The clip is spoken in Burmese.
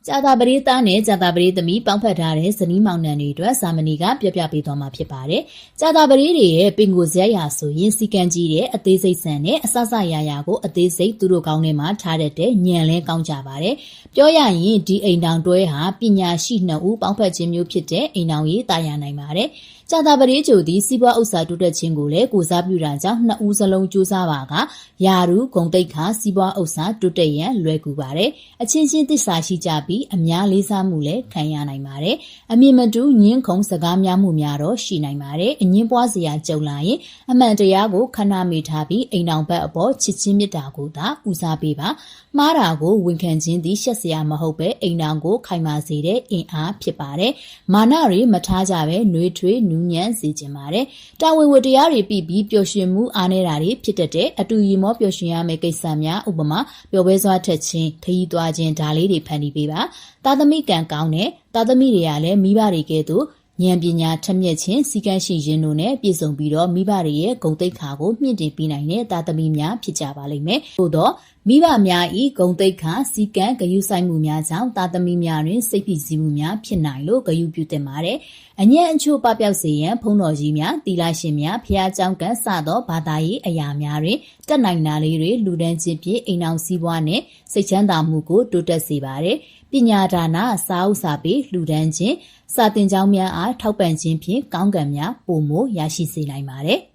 ကြာတာပရိသတ်နဲ့ကြာတာပရိသမီးပေါင်းဖက်ထားတဲ့ဇနီးမောင်နှံတွေအတွက်စာမဏေကပြပြပေးသွားမှာဖြစ်ပါတယ်။ကြာတာပရိတွေရဲ့ပင်ကိုဇက်ရာဆိုရင်စီကံကြီးတဲ့အသေးစိတ်ဆန်နဲ့အဆဆရရကိုအသေးစိတ်သူတို့ကောင်းထဲမှာထားတတ်တဲ့ညံလဲကောင်းကြပါတယ်။ပြောရရင်ဒီအိမ်တောင်တွဲဟာပညာရှိနှစ်ဦးပေါင်းဖက်ခြင်းမျိုးဖြစ်တဲ့အိမ်တောင်ကြီးတာယာနိုင်ပါတယ်။ကြာတာပရိကျိုသည်စီးပွားဥစ္စာတိုးတက်ခြင်းကိုလည်းကိုစားပြုတာကြောင့်နှစ်ဦးစလုံးကြိုးစားပါကယာရုဂုံတိတ်ခါစီးပွားဥစ္စာတိုးတက်ရန်လွယ်ကူပါတယ်။အချင်းချင်းသစ္စာရှိကြပြီးအများလေးစားမှုလည်းခံရနိုင်ပါတယ်။အမြင်မတူညင်းခုံစကားများမှုများတော့ရှိနိုင်ပါတယ်။အငင်းပွားစရာကြုံလာရင်အမှန်တရားကိုခဏမေ့ထားပြီးအိမ်တော်ဘက်အပေါ်ချစ်ချင်းမေတ္တာကိုသာဦးစားပေးပါ။မှားတာကိုဝန်ခံခြင်းသည်ရှက်စရာမဟုတ်ပဲအိမ်တော်ကိုခိုင်မာစေတဲ့အင်အားဖြစ်ပါတယ်။မာနတွေမထားကြပဲနှွေးထွေးနူးညံ့စေခြင်းပါတယ်။တာဝန်ဝတ္တရားတွေပြီးပျော်ရွှင်မှုအားနေတာတွေဖြစ်တတ်တဲ့အတူရီမောပျော်ရွှင်ရမယ့်ကိစ္စများဥပမာပျော်ပွဲစွာထက်ခြင်းခရီးသွားခြင်းဒါလေးတွေဖန်တီးပေးပါ။သားသမီးကံကောင်းတဲ့သားသမီးတွေကလည်းမိဘတွေကဲ့သို့ဉာဏ်ပညာထက်မြက်ခြင်းစီကံရှိခြင်းတို့နဲ့ပြည့်စုံပြီးတော့မိဘတွေရဲ့ဂုဏ်သိက္ခာကိုမြင့်တင်ပေးနိုင်တဲ့သားသမီးများဖြစ်ကြပါလိမ့်မယ်။သို့တော့မိဘများဤဂုဏ်သိက္ခာစီကံဂရုစိုက်မှုများကြောင့်သားသမီးများတွင်စိတ်ဖိစီးမှုများဖြစ်နိုင်လို့ဂရုပြုသင့်ပါတယ်။အညံ့အချို့ပပျောက်စေရန်ဘုန်းတော်ကြီးများသီလရှင်များဖျားเจ้าကံစသောဘာသာရေးအရာများတွင်တက်နိုင်တာလေးတွေလူဒန်းခြင်းဖြင့်အိမ်အောင်စည်းပွားနဲ့စိတ်ချမ်းသာမှုကိုတိုးတက်စေပါတယ်။ပညာဒါနစာဥစာပေလူဒန်းခြင်းစာတင်ကြောင်းများအားထောက်ပံ့ခြင်းဖြင့်ကောင်းကံများပိုမိုရရှိစေနိုင်ပါတယ်။